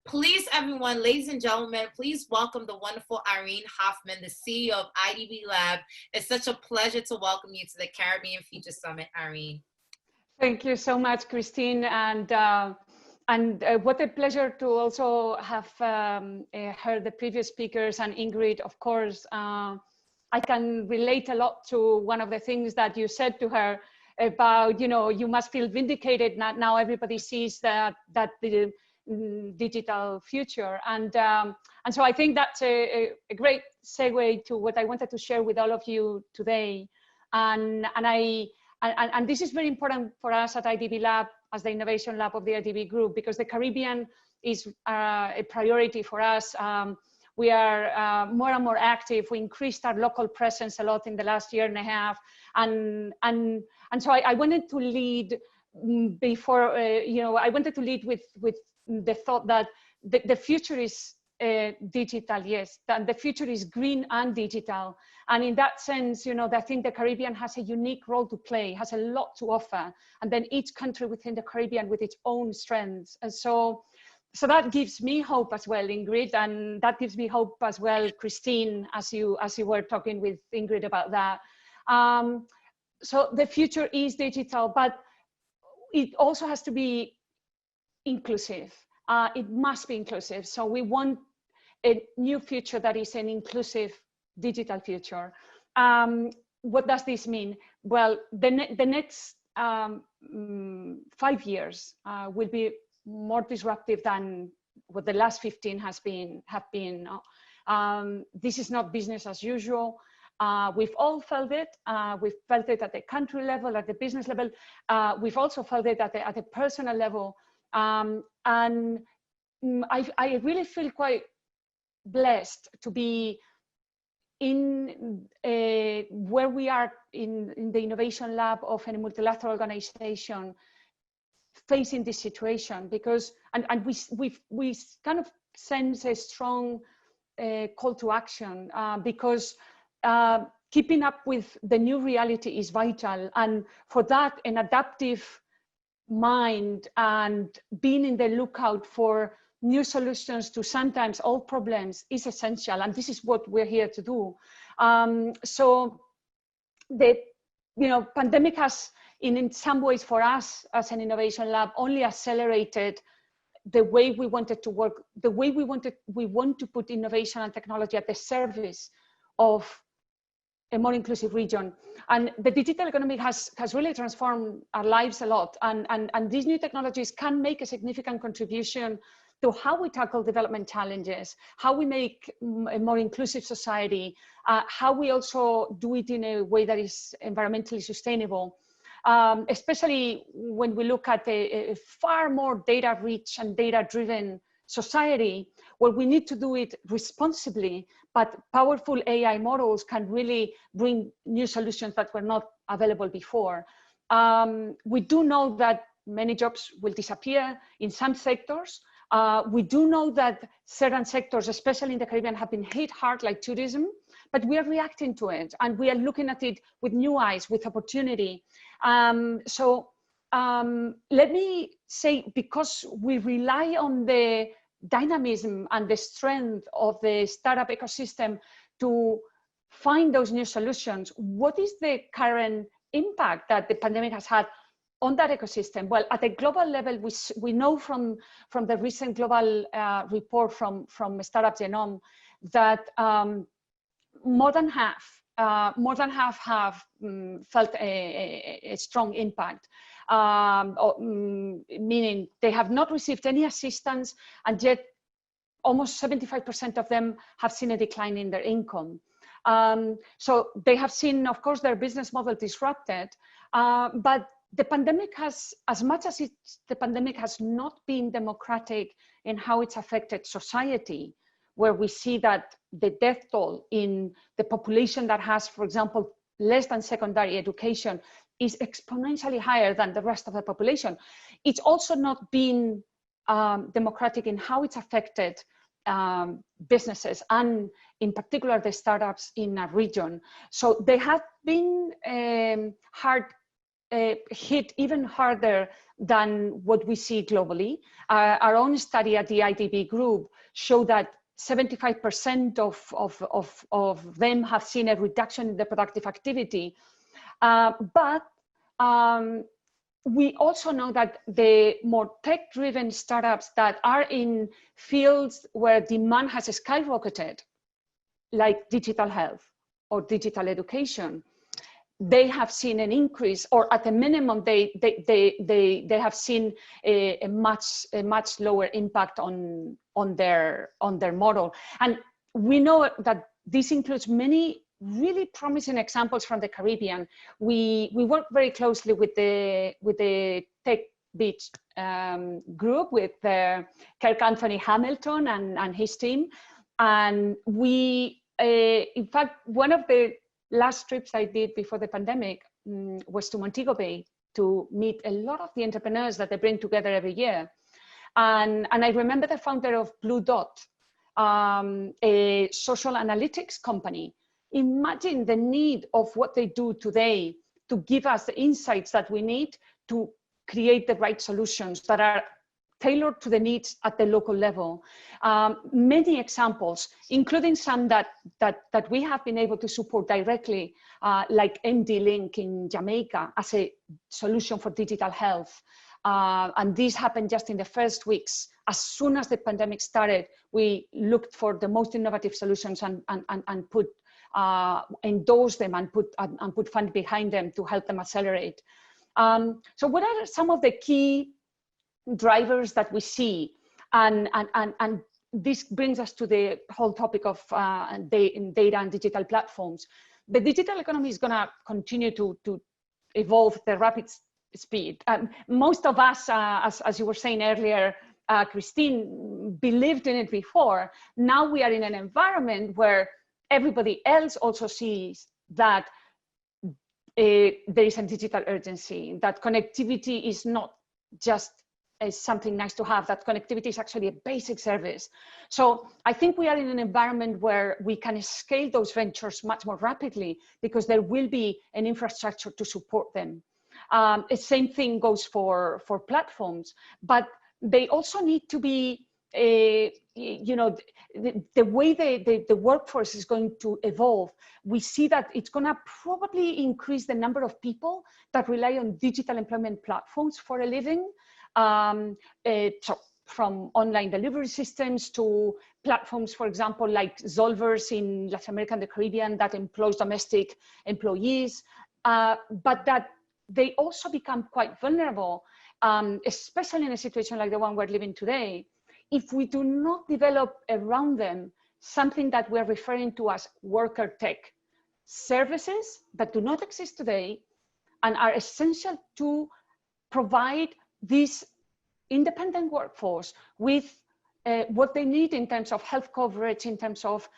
Please, everyone, ladies and gentlemen, please welcome the wonderful Irene Hoffman, the CEO of IDB Lab. It's such a pleasure to welcome you to the Caribbean Future Summit, Irene. Thank you so much, Christine, and what a pleasure to also have heard the previous speakers and Ingrid. Of course, I can relate a lot to one of the things that you said to her about, you must feel vindicated. Now everybody sees that the digital future, and so I think that's a great segue to what I wanted to share with all of you today, and this is very important for us at IDB Lab as the Innovation Lab of the IDB Group, because the Caribbean is a priority for us. We are more and more active. We increased our local presence a lot in the last year and a half, and so I wanted to lead before I wanted to lead with the thought that the future is digital, yes, and the future is green and digital. And in that sense, I think the Caribbean has a unique role to play, has a lot to offer, and then each country within the Caribbean with its own strengths. And so that gives me hope as well, Ingrid, and that gives me hope as well, Christine, as you were talking with Ingrid about that. So the future is digital, but it also has to be inclusive. It must be inclusive. So we want a new future that is an inclusive digital future. What does this mean? Well, the next 5 years will be more disruptive than what the last 15 have been. This is not business as usual. We've all felt it. We've felt it at the country level, at the business level. We've also felt it at the personal level. And I really feel quite blessed to be in where we are in the Innovation Lab of a multilateral organization facing this situation, because and we kind of sense a strong call to action, because keeping up with the new reality is vital, and for that an adaptive mind and being in the lookout for new solutions to sometimes old problems is essential, and this is what we're here to do. So the pandemic has, in some ways for us as an innovation lab, only accelerated the way we wanted to work, the way we want to put innovation and technology at the service of a more inclusive region. And the digital economy has really transformed our lives a lot, and these new technologies can make a significant contribution to how we tackle development challenges, how we make a more inclusive society, how we also do it in a way that is environmentally sustainable, especially when we look at a far more data-rich and data-driven society, where we need to do it responsibly, but powerful AI models can really bring new solutions that were not available before. We do know that many jobs will disappear in some sectors. We do know that certain sectors, especially in the Caribbean, have been hit hard, like tourism, but we are reacting to it, and we are looking at it with new eyes, with opportunity. So let me say, because we rely on the dynamism and the strength of the startup ecosystem to find those new solutions, what is the current impact that the pandemic has had on that ecosystem? Well, at a global level, we know from the recent global report from Startup Genome that more than half have felt a strong impact, meaning they have not received any assistance, and yet almost 75% of them have seen a decline in their income. So they have seen, of course, their business model disrupted, but the pandemic has, as much as the pandemic has not been democratic in how it's affected society, where we see that the death toll in the population that has, for example, less than secondary education is exponentially higher than the rest of the population. It's also not been democratic in how it's affected businesses, and in particular the startups in a region. So they have been hard hit even harder than what we see globally. Our own study at the IDB group showed that 75% of them have seen a reduction in their productive activity. But we also know that the more tech-driven startups that are in fields where demand has skyrocketed, like digital health or digital education, they have seen an increase, or at a minimum, they have seen a much lower impact on their model. And we know that this includes many really promising examples from the Caribbean. We work very closely with the Tech Beach group, with Kirk Anthony Hamilton and his team. And we, in fact, one of the last trips I did before the pandemic was to Montego Bay to meet a lot of the entrepreneurs that they bring together every year. And I remember the founder of Blue Dot, a social analytics company. Imagine the need of what they do today to give us the insights that we need to create the right solutions that are tailored to the needs at the local level. Many examples, including some that we have been able to support directly, like MD Link in Jamaica as a solution for digital health. And this happened just in the first weeks. As soon as the pandemic started, we looked for the most innovative solutions and put endorse them and put funding behind them to help them accelerate. So what are some of the key drivers that we see? And this brings us to the whole topic of data and digital platforms. The digital economy is going to continue to evolve at a rapid speed. Most of us, as you were saying earlier, Christine, believed in it before. Now we are in an environment where everybody else also sees that there is a digital urgency, that connectivity is not just something nice to have, that connectivity is actually a basic service. So I think we are in an environment where we can scale those ventures much more rapidly because there will be an infrastructure to support them. The same thing goes for platforms, but they also need to be, you know, the way the workforce is going to evolve. We see that it's going to probably increase the number of people that rely on digital employment platforms for a living. So from online delivery systems to platforms, for example, like Zolvers in Latin America and the Caribbean that employs domestic employees, but that they also become quite vulnerable, especially in a situation like the one we're living today, if we do not develop around them something that we're referring to as worker tech services that do not exist today and are essential to provide this independent workforce with what they need in terms of health coverage, in terms of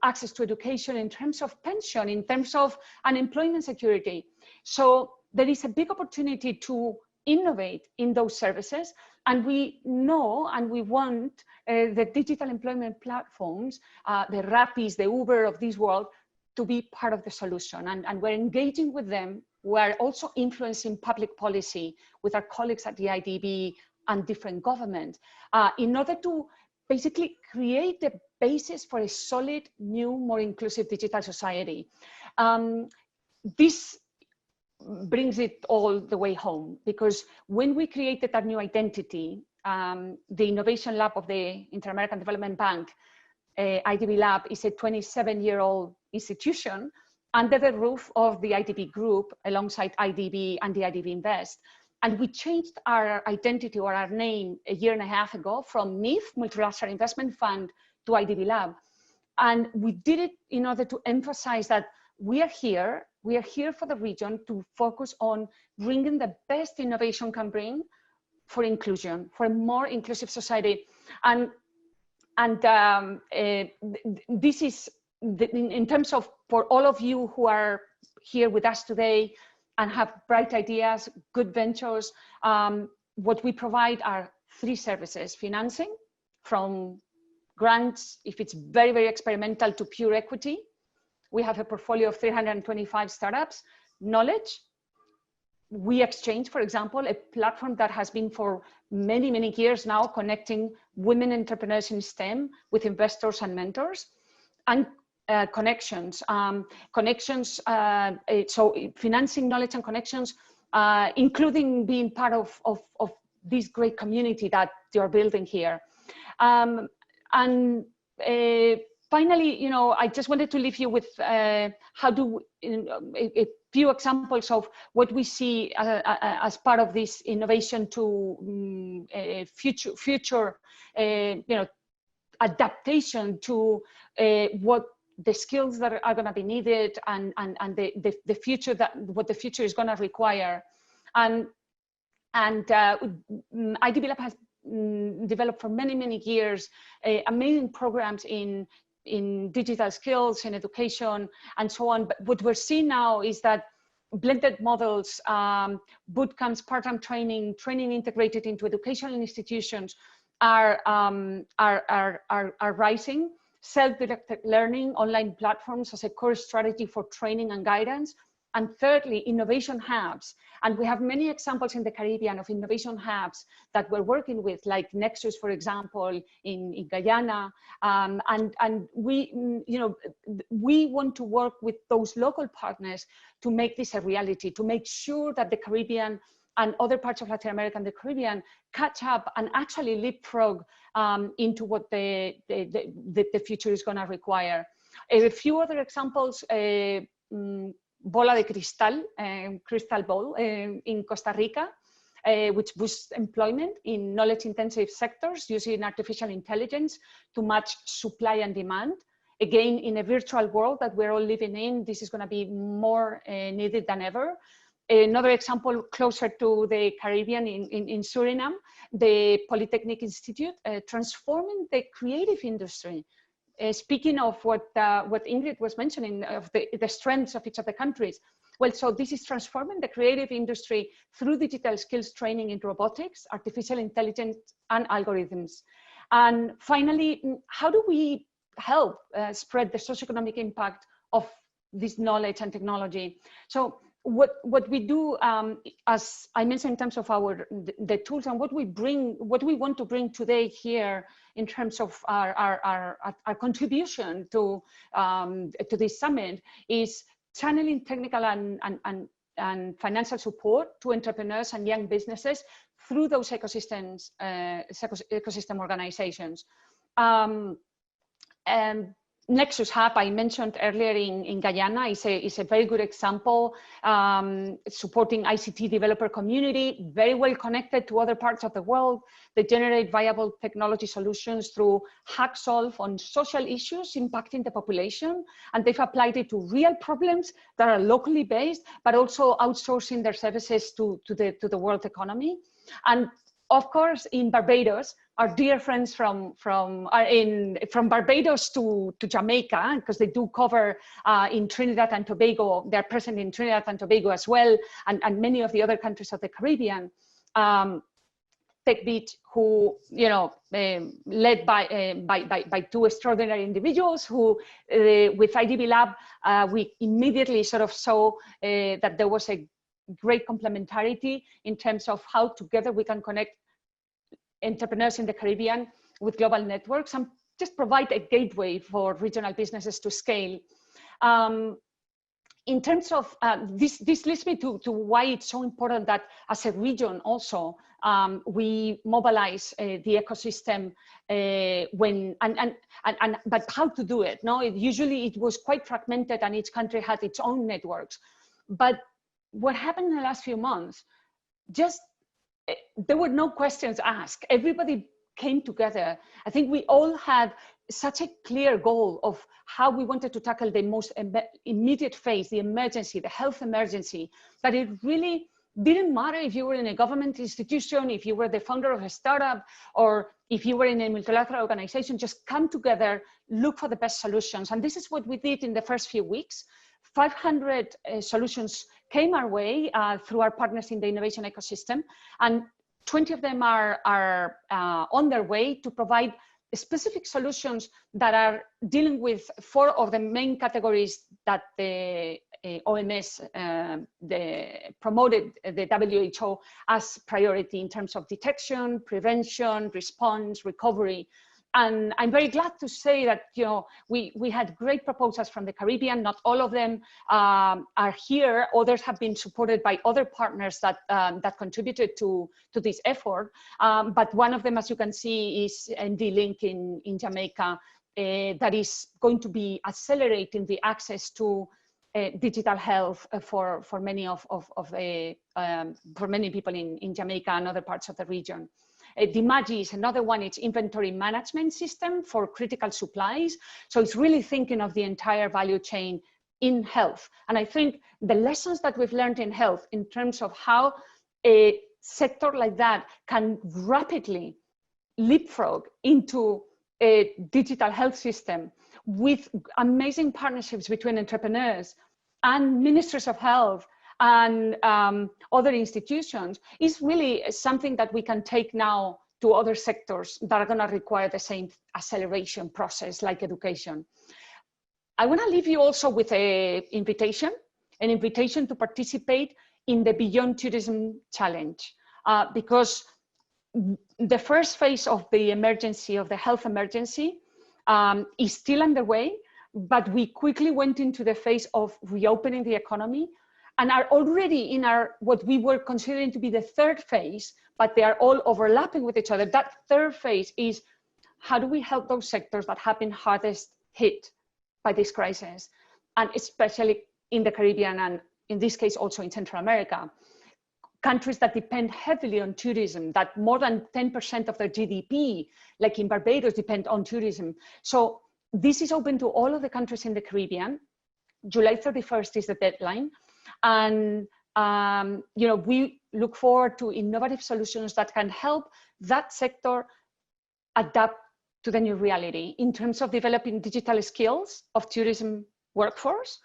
access to education, in terms of pension, in terms of unemployment security. So there is a big opportunity to innovate in those services. And we know and we want the digital employment platforms, the Rappies, the Uber of this world, to be part of the solution. And we're engaging with them. We're also influencing public policy with our colleagues at the IDB and different governments in order to basically create the basis for a solid, new, more inclusive digital society. This brings it all the way home, because when we created that new identity, the Innovation Lab of the Inter-American Development Bank, IDB Lab, is a 27-year-old institution under the roof of the IDB Group alongside IDB and the IDB Invest. And we changed our identity or our name a year and a half ago from MIF, Multilateral Investment Fund, to IDB Lab. And we did it in order to emphasize that we are here for the region to focus on bringing the best innovation can bring for inclusion, for a more inclusive society. And this is, in terms of, for all of you who are here with us today and have bright ideas, good ventures, what we provide are 3 services: financing, from grants, if it's very, very experimental, to pure equity. We have a portfolio of 325 startups. Knowledge, We Exchange, for example, a platform that has been for many, many years now connecting women entrepreneurs in STEM with investors and mentors, and connections, so financing knowledge and connections, including being part of this great community that you're building here. Finally, you know, I just wanted to leave you with a few examples of what we see as part of this innovation to future you know, adaptation to what the skills that are going to be needed and the future, what the future is going to require. And IDB Lab has developed for many, many years amazing programs in digital skills, in education, and so on. But what we're seeing now is that blended models, boot camps, part-time training integrated into educational institutions are rising. Self-directed learning, online platforms as a core strategy for training and guidance. And thirdly, innovation hubs. And we have many examples in the Caribbean of innovation hubs that we're working with, like Nexus, for example, in Guyana. And we, you know, we want to work with those local partners to make this a reality, to make sure that the Caribbean and other parts of Latin America and the Caribbean catch up and actually leapfrog into what the future is going to require. A few other examples, Bola de Cristal, crystal ball in Costa Rica, which boosts employment in knowledge-intensive sectors using artificial intelligence to match supply and demand. Again, in a virtual world that we're all living in, this is going to be more needed than ever. Another example closer to the Caribbean in Suriname, the Polytechnic Institute, transforming the creative industry. Speaking of what Ingrid was mentioning, of the strengths of each of the countries. Well, so this is transforming the creative industry through digital skills training in robotics, artificial intelligence, and algorithms. And finally, how do we help spread the socioeconomic impact of this knowledge and technology? So what we do, as I mentioned, in terms of the tools and what we want to bring today here in terms of our contribution to this summit, is channeling technical and financial support to entrepreneurs and young businesses through those ecosystems, ecosystem organizations. Nexus Hub, I mentioned earlier in Guyana, is a very good example, supporting ICT developer community, very well connected to other parts of the world. They generate viable technology solutions through HackSolve on social issues impacting the population, and they've applied it to real problems that are locally based, but also outsourcing their services to the world economy. And of course, in Barbados, our dear friends from Barbados to Jamaica, because they do cover in Trinidad and Tobago, they're present in Trinidad and Tobago as well, and many of the other countries of the Caribbean. TechBeat, who, you know, led by two extraordinary individuals who, with IDB Lab, we immediately sort of saw that there was a great complementarity in terms of how together we can connect entrepreneurs in the Caribbean with global networks and just provide a gateway for regional businesses to scale. In terms of this leads me to why it's so important that as a region also we mobilize the ecosystem but how to do it? No, usually it was quite fragmented and each country had its own networks. But what happened in the last few months, just there were no questions asked. Everybody came together. I think we all had such a clear goal of how we wanted to tackle the most immediate phase, the emergency, the health emergency, that it really didn't matter if you were in a government institution, if you were the founder of a startup, or if you were in a multilateral organization, just come together, look for the best solutions. And this is what we did in the first few weeks. 500 solutions came our way through our partners in the innovation ecosystem, and 20 of them are on their way to provide specific solutions that are dealing with 4 of the main categories that the OMS promoted the WHO as priority in terms of detection, prevention, response, recovery. And I'm very glad to say that, you know, we had great proposals from the Caribbean. Not all of them are here. Others have been supported by other partners that, that contributed to this effort. But one of them, as you can see, is ND-Link in Jamaica, that is going to be accelerating the access to digital health for many for many people in Jamaica and other parts of the region. DIMAGI is another one. It's inventory management system for critical supplies. So it's really thinking of the entire value chain in health. And I think the lessons that we've learned in health in terms of how a sector like that can rapidly leapfrog into a digital health system with amazing partnerships between entrepreneurs and ministries of health and other institutions is really something that we can take now to other sectors that are going to require the same acceleration process like education. I want to leave you also with an invitation to participate in the Beyond Tourism Challenge, because the first phase of the emergency, of the health emergency, is still underway, but we quickly went into the phase of reopening the economy and are already in what we were considering to be the third phase, but they are all overlapping with each other. That third phase is, how do we help those sectors that have been hardest hit by this crisis, and especially in the Caribbean and in this case also in Central America, countries that depend heavily on tourism, that more than 10% of their GDP, like in Barbados, depend on tourism. So this is open to all of the countries in the Caribbean. July 31st is the deadline. And you know, we look forward to innovative solutions that can help that sector adapt to the new reality in terms of developing digital skills of tourism workforce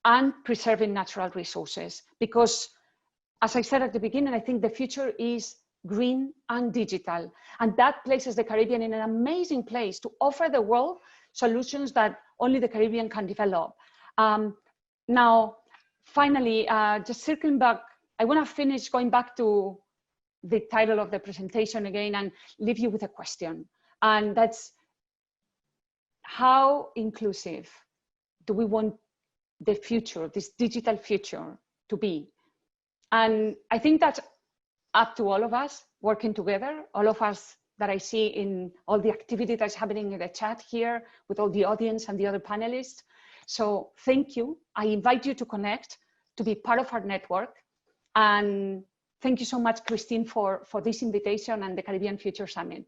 and preserving natural resources. Because, as I said at the beginning, I think the future is green and digital. And that places the Caribbean in an amazing place to offer the world solutions that only the Caribbean can develop. Now, finally, just circling back, I want to finish going back to the title of the presentation again and leave you with a question. And that's, how inclusive do we want the future, this digital future, to be? And I think that's up to all of us working together, all of us that I see in all the activity that's happening in the chat here with all the audience and the other panelists. So thank you. I invite you to connect, to be part of our network. And thank you so much, Christine, for this invitation and the Caribbean Future Summit.